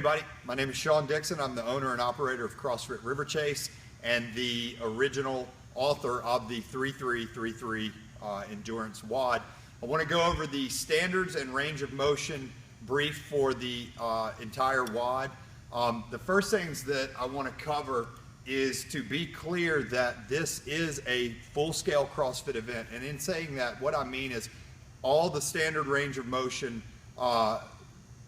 everybody, my name is Sean Dixon. I'm the owner and operator of CrossFit River Chase and the original author of the 3333 Endurance WOD. I want to go over the standards and range of motion brief for the entire WOD. The first things that I want to cover is to be clear that this is a full-scale CrossFit event, and in saying that, what I mean is all the standard range of motion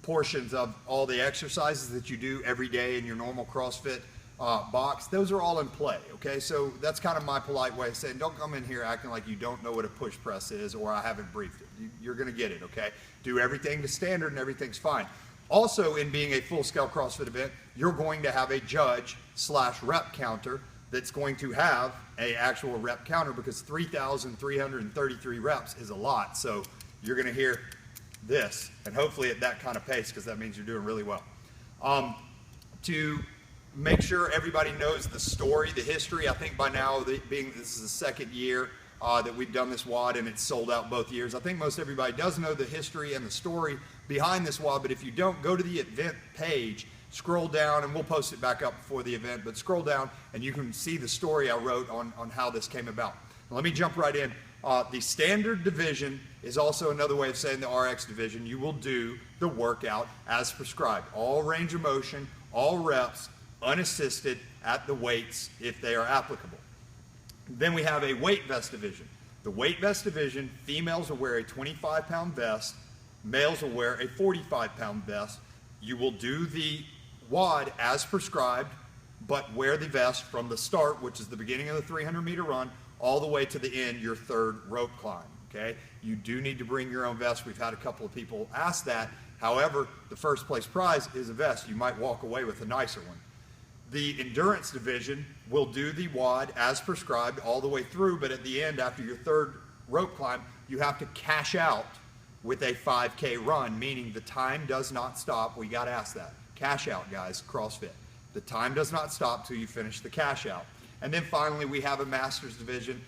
portions of all the exercises that you do every day in your normal CrossFit box, those are all in play, okay? So that's kind of my polite way of saying, don't come in here acting like you don't know what a push press is or I haven't briefed it. You're gonna get it, okay? Do everything to standard and everything's fine. Also, in being a full-scale CrossFit event, you're going to have a judge/rep counter that's going to have an actual rep counter, because 3,333 reps is a lot. So you're going to hear this, and hopefully at that kind of pace, because that means you're doing really well. To make sure everybody knows the story, the history, I think by now, being this is the second year that we've done this WOD and it's sold out both years, I think most everybody does know the history and the story behind this WOD, but if you don't, go to the event page, scroll down, and we'll post it back up before the event, but scroll down and you can see the story I wrote on how this came about. Now, let me jump right in. The standard division is also another way of saying the RX division. You will do the workout as prescribed. All range of motion, all reps, unassisted at the weights if they are applicable. Then we have a weight vest division. The weight vest division, females will wear a 25-pound vest, males will wear a 45-pound vest. You will do the WOD as prescribed, but wear the vest from the start, which is the beginning of the 300-meter run, all the way to the end, your third rope climb, okay? You do need to bring your own vest. We've had a couple of people ask that. However, the first place prize is a vest. You might walk away with a nicer one. The endurance division will do the WOD as prescribed all the way through, but at the end, after your third rope climb, you have to cash out with a 5K run, meaning the time does not stop. We got to ask that. Cash out, guys, CrossFit. The time does not stop till you finish the cash out. And then finally, we have a Masters division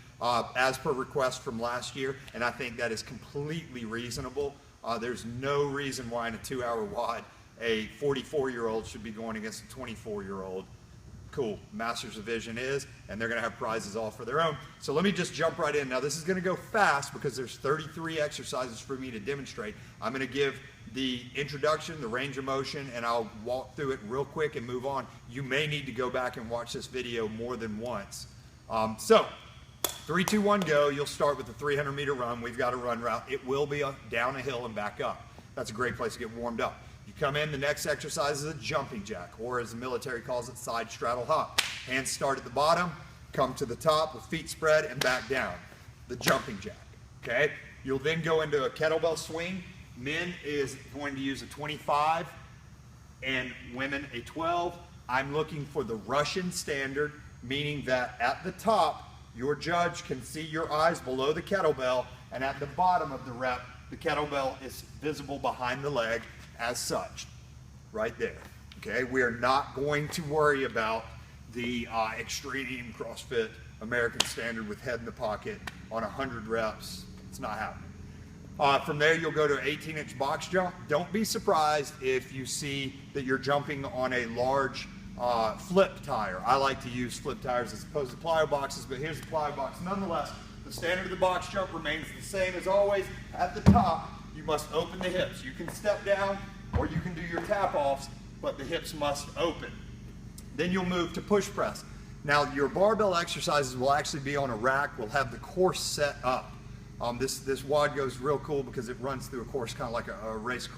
as per request from last year, and I think that is completely reasonable. There's no reason why in a 2-hour WOD, a 44-year-old should be going against a 24-year-old. Cool, Masters division is, and they're gonna have prizes all for their own. So let me just jump right in. Now this is gonna go fast because there's 33 exercises for me to demonstrate. I'm gonna give the introduction, the range of motion, and I'll walk through it real quick and move on. You may need to go back and watch this video more than once. So 3, 2, 1, go. You'll start with the 300-meter run. We've got a run route. It will be down a hill and back up. That's a great place to get warmed up. You come in, the next exercise is a jumping jack, or as the military calls it, side straddle hop. Hands start at the bottom, come to the top with feet spread and back down. The jumping jack, okay? You'll then go into a kettlebell swing. Men is going to use a 25 and women a 12. I'm looking for the Russian standard, meaning that at the top, your judge can see your eyes below the kettlebell, and at the bottom of the rep, the kettlebell is visible behind the leg as such, right there, okay? We are not going to worry about the extreme CrossFit American standard with head in the pocket on 100 reps. It's not happening. From there, you'll go to an 18-inch box jump. Don't be surprised if you see that you're jumping on a large flip tire. I like to use flip tires as opposed to plyo boxes, but here's the plyo box. Nonetheless, the standard of the box jump remains the same as always. At the top, you must open the hips. You can step down or you can do your tap-offs, but the hips must open. Then you'll move to push press. Now, your barbell exercises will actually be on a rack. We'll have the course set up. This WOD goes real cool because it runs through a course kind of like a race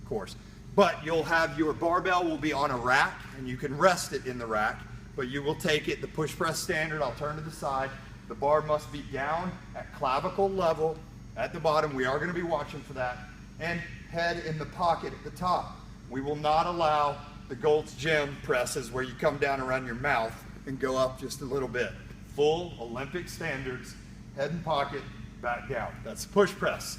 course. But you'll have your barbell will be on a rack, and you can rest it in the rack, but you will take it, the push press standard, I'll turn to the side. The bar must be down at clavicle level at the bottom. We are going to be watching for that. And head in the pocket at the top. We will not allow the Gold's Gym presses where you come down around your mouth and go up just a little bit. Full Olympic standards, head in pocket, back down. That's push press.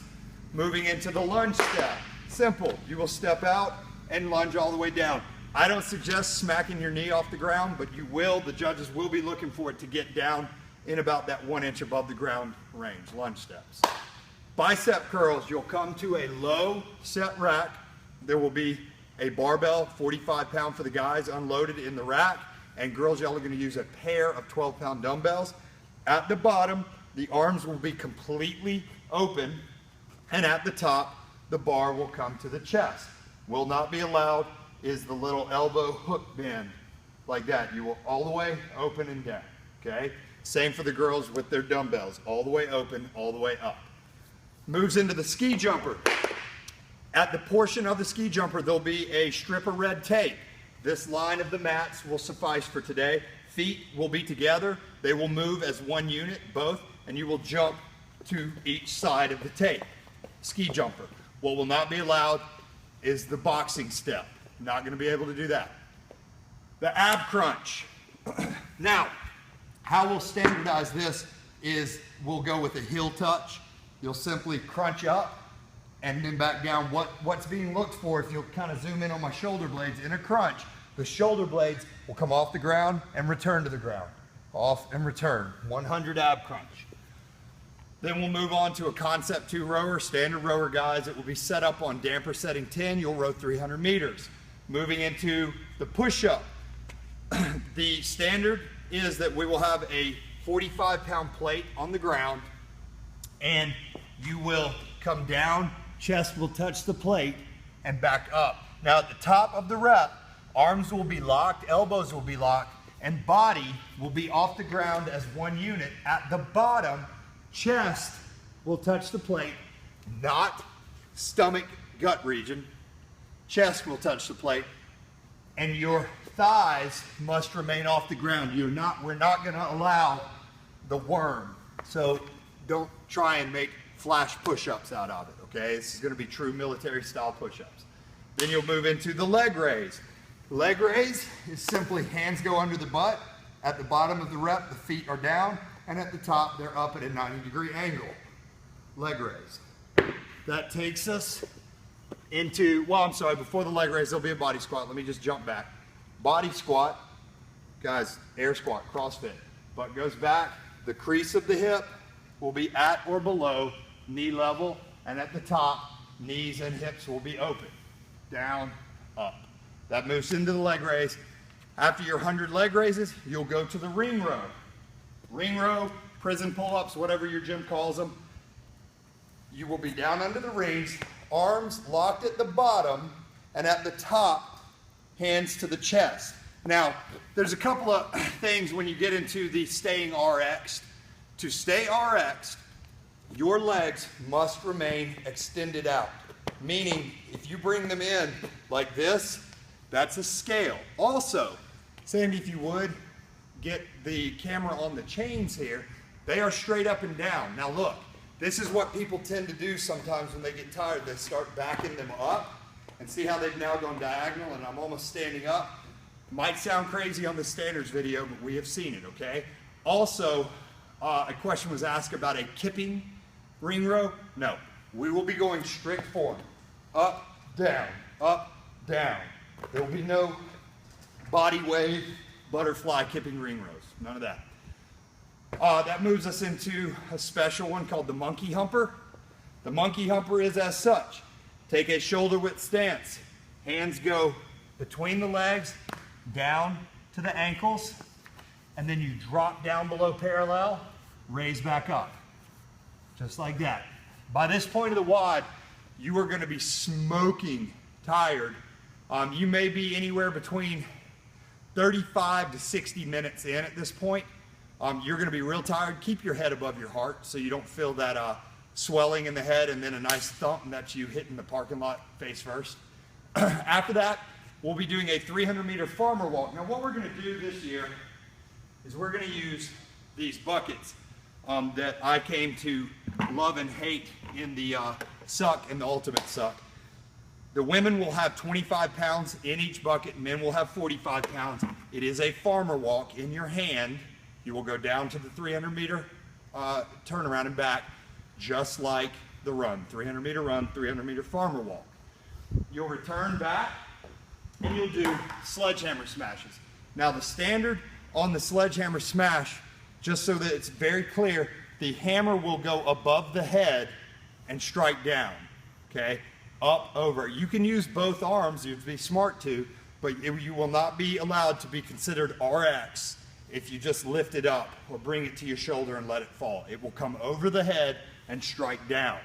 Moving into the lunge step. Simple. You will step out and lunge all the way down. I don't suggest smacking your knee off the ground, but you will. The judges will be looking for it to get down in about that 1 inch above the ground range, lunge steps. Bicep curls, you'll come to a low set rack. There will be a barbell, 45-pound for the guys, unloaded in the rack, and girls, y'all are going to use a pair of 12-pound dumbbells. At the bottom, the arms will be completely open, and at the top, the bar will come to the chest. Will not be allowed is the little elbow hook bend, like that. You will all the way open and down, okay? Same for the girls with their dumbbells, all the way open, all the way up. Moves into the ski jumper. At the portion of the ski jumper, there'll be a strip of red tape. This line of the mats will suffice for today. Feet will be together. They will move as one unit, both, and you will jump to each side of the tape. Ski jumper. What will not be allowed is the boxing step. Not going to be able to do that. The ab crunch. Now, how we'll standardize this is we'll go with a heel touch. You'll simply crunch up and then back down. What's being looked for, if you'll kind of zoom in on my shoulder blades, in a crunch, the shoulder blades will come off the ground and return to the ground. Off and return. 100 ab crunch. Then we'll move on to a concept 2 rower, standard rower, guys. It will be set up on damper setting 10. You'll row 300 meters. Moving into the push-up. The standard is that we will have a 45-pound plate on the ground, and you will come down, chest will touch the plate, and back up. Now at the top of the rep, arms will be locked, elbows will be locked, and body will be off the ground as one unit. At the bottom, chest will touch the plate, not stomach, gut region. Chest will touch the plate, and your thighs must remain off the ground. We're not going to allow the worm. So don't try and make flash push-ups out of it, okay? This is going to be true military style push-ups. Then you'll move into the leg raise. Leg raise is simply hands go under the butt. At the bottom of the rep, the feet are down, and at the top, they're up at a 90-degree angle. Leg raise. That takes us into, well, I'm sorry, before the leg raise, there'll be a body squat. Let me just jump back. Body squat, guys, air squat, CrossFit. Butt goes back, the crease of the hip will be at or below knee level, and at the top, knees and hips will be open. Down, up. That moves into the leg raise. After your 100 leg raises, you'll go to the ring row. Ring row, prison pull-ups, whatever your gym calls them. You will be down under the rings, arms locked at the bottom, and at the top, hands to the chest. Now, there's a couple of things when you get into the staying RX'd. To stay RX'd, your legs must remain extended out. Meaning, if you bring them in like this, that's a scale. Also, Sandy, if you would, get the camera on the chains here. They are straight up and down. Now look, this is what people tend to do sometimes when they get tired. They start backing them up, and see how they've now gone diagonal and I'm almost standing up. Might sound crazy on the standards video, but we have seen it, okay? Also, a question was asked about a kipping ring row. No, we will be going strict form. Up, down, down. There will be no body wave, butterfly kipping ring rows. None of that. That moves us into a special one called the monkey humper. The monkey humper is as such. Take a shoulder width stance. Hands go between the legs, down to the ankles, and then you drop down below parallel, raise back up. Just like that. By this point of the WOD, you are going to be smoking tired. You may be anywhere between 35 to 60 minutes in at this point. You're going to be real tired. Keep your head above your heart so you don't feel that swelling in the head and then a nice thump and that's you hitting the parking lot face first. After that, we'll be doing a 300-meter farmer walk. Now what we're going to do this year is we're going to use these buckets that I came to love and hate in the suck and the ultimate suck. The women will have 25 pounds in each bucket, men will have 45 pounds. It is a farmer walk in your hand. You will go down to the 300-meter turnaround and back, just like the run. 300-meter run, 300-meter farmer walk. You'll return back, and you'll do sledgehammer smashes. Now, the standard on the sledgehammer smash, just so that it's very clear, the hammer will go above the head and strike down, okay? up, over. You can use both arms, you'd be smart to, but you will not be allowed to be considered RX if you just lift it up or bring it to your shoulder and let it fall. It will come over the head and strike down.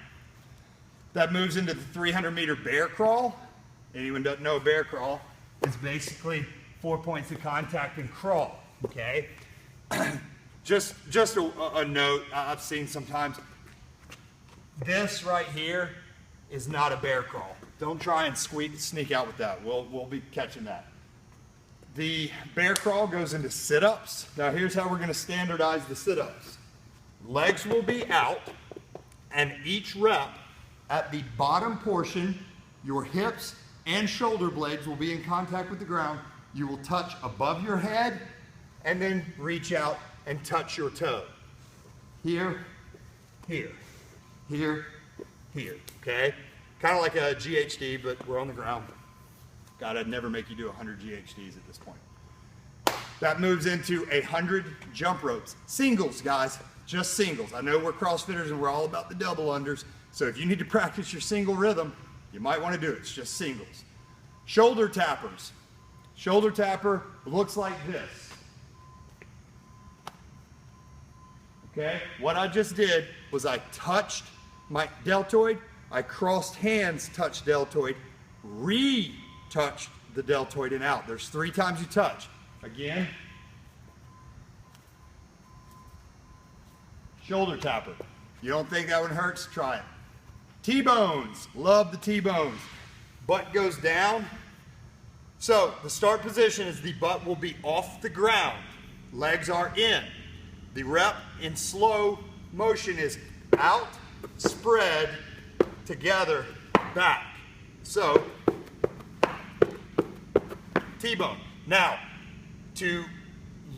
That moves into the 300-meter bear crawl. Anyone doesn't know a bear crawl? It's basically 4 points of contact and crawl, okay? Just a note I've seen sometimes. This right here is not a bear crawl. Don't try and sneak out with that. We'll be catching that. The bear crawl goes into sit-ups. Now here's how we're going to standardize the sit-ups. Legs will be out, and each rep at the bottom portion, your hips and shoulder blades will be in contact with the ground. You will touch above your head and then reach out and touch your toe. Here, here, here, here, okay? Kind of like a GHD, but we're on the ground. God, I'd never make you do 100 GHDs at this point. That moves into 100 jump ropes. Singles, guys, just singles. I know we're CrossFitters and we're all about the double unders, so if you need to practice your single rhythm, you might want to do it. It's just singles. Shoulder tappers. Shoulder tapper looks like this. Okay, what I just did was I touched my deltoid, I crossed hands, touched deltoid, re-touched the deltoid and out. There's 3 times you touch. Again. Shoulder tapper. You don't think that one hurts? Try it. T-bones. Love the T-bones. Butt goes down. So the start position is the butt will be off the ground. Legs are in. The rep in slow motion is out, spread, together, back. So, T-bone. Now, to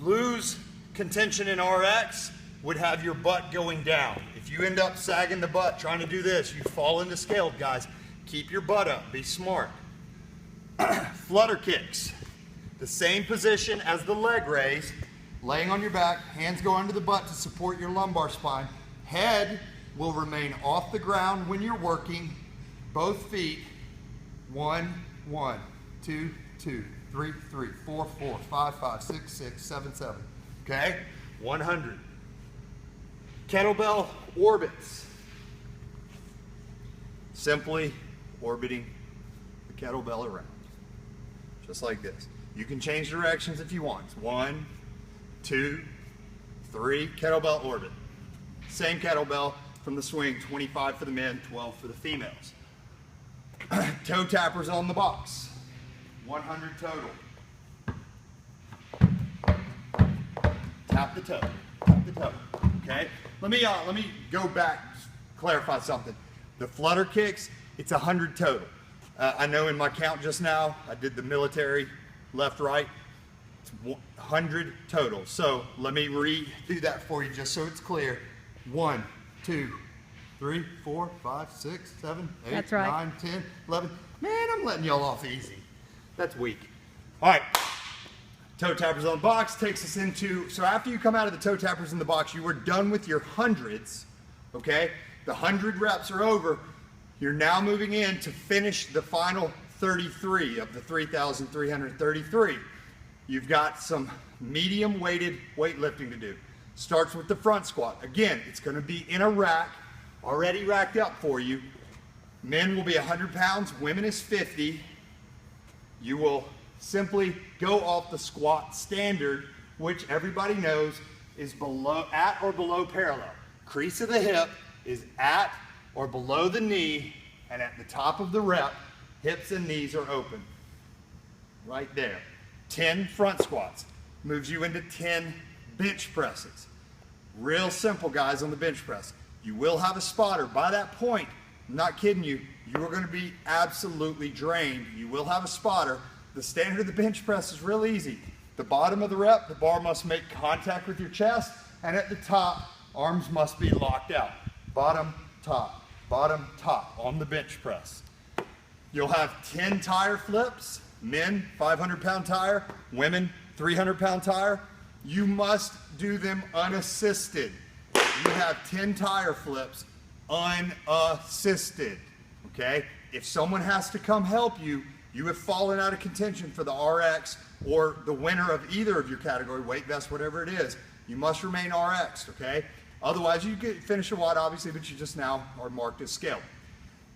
lose contention in RX would have your butt going down. If you end up sagging the butt trying to do this, you fall into scaled, guys. Keep your butt up. Be smart. Flutter kicks. The same position as the leg raise. Laying on your back, hands go under the butt to support your lumbar spine. Head will remain off the ground when you're working. Both feet. 1, 1, 2, 2, 3, 3, 4, 4, 5, 5, 6, 6, 7, 7. Okay? 100. Kettlebell orbits. Simply orbiting the kettlebell around. Just like this. You can change directions if you want. 1, 2, 3, kettlebell orbit. Same kettlebell from the swing, 25 for the men, 12 for the females. Toe tappers on the box, 100 total. Tap the toe, tap the toe, okay? Let me go back, clarify something. The flutter kicks, it's 100 total. I know in my count just now, I did the military, left, right, it's 100 total. So let me redo that for you just so it's clear. 1, 2, 3, 4, 5, 6, 7, 8, That's right. 9, 10, 11. Man, I'm letting y'all off easy. That's weak. All right. Toe tappers on the box takes us into, so after you come out of the toe tappers in the box, you were done with your hundreds, okay? The 100 reps are over. You're now moving in to finish the final 33 of the 3,333. You've got some medium weighted weightlifting to do. Starts with the front squat. Again, it's going to be in a rack, already racked up for you. Men will be 100 pounds, women is 50. You will simply go off the squat standard, which everybody knows is at or below parallel. Crease of the hip is at or below the knee, and at the top of the rep, hips and knees are open. Right there. 10 front squats. Moves you into 10 bench presses. Real simple, guys, on the bench press. You will have a spotter. By that point, I'm not kidding you, you are going to be absolutely drained. You will have a spotter. The standard of the bench press is real easy. The bottom of the rep, the bar must make contact with your chest, and at the top, arms must be locked out. Bottom, top on the bench press. You'll have 10 tire flips. Men, 500-pound tire. Women, 300-pound tire. You must do them unassisted. You have 10 tire flips unassisted, okay? if someone has to come help you, you have fallen out of contention for the RX or the winner of either of your category, weight vest, whatever it is, you must remain RX, okay? Otherwise, you get finish your WOD, obviously, but you just now are marked as scaled.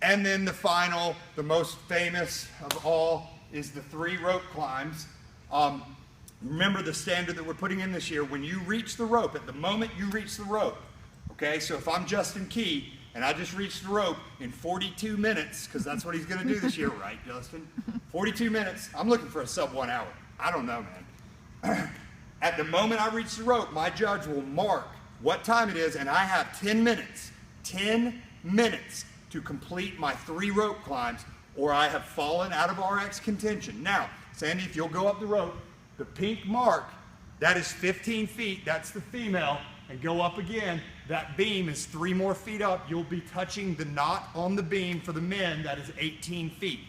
And then the final, the most famous of all, is the 3 rope climbs. Remember the standard that we're putting in this year, when you reach the rope, at the moment you reach the rope, okay? So if I'm Justin Key, and I just reached the rope in 42 minutes, because that's what he's going to do this year, right, Justin? 42 minutes. I'm looking for a sub 1 hour. I don't know, man. At the moment I reach the rope, my judge will mark what time it is, and I have 10 minutes to complete my 3 rope climbs, or I have fallen out of RX contention. Now, Sandy, if you'll go up the rope, the pink mark, that is 15 feet. That's the female. And go up again. That beam is 3 more feet up. You'll be touching the knot on the beam for the men. That is 18 feet.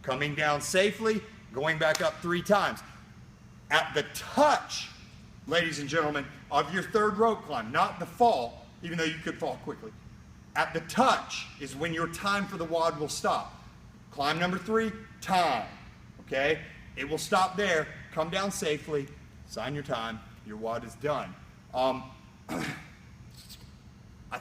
Coming down safely, going back up 3 times. At the touch, ladies and gentlemen, of your 3rd rope climb, not the fall, even though you could fall quickly. At the touch is when your time for the WOD will stop. Climb number 3, time, okay? It will stop there. Come down safely, sign your time, your WOD is done. I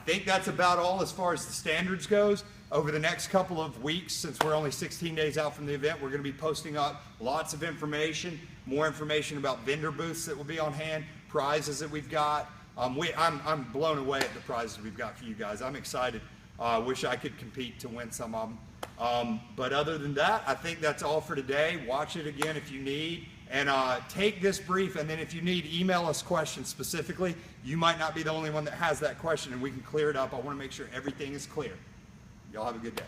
think that's about all as far as the standards goes. Over the next couple of weeks, since we're only 16 days out from the event, we're going to be posting up lots of information, more information about vendor booths that will be on hand, prizes that we've got. I'm blown away at the prizes we've got for you guys. I'm excited. Wish I could compete to win some of them. But other than that, I think that's all for today. Watch it again if you need. And take this brief, and then if you need, email us questions specifically. You might not be the only one that has that question, and we can clear it up. I want to make sure everything is clear. Y'all have a good day.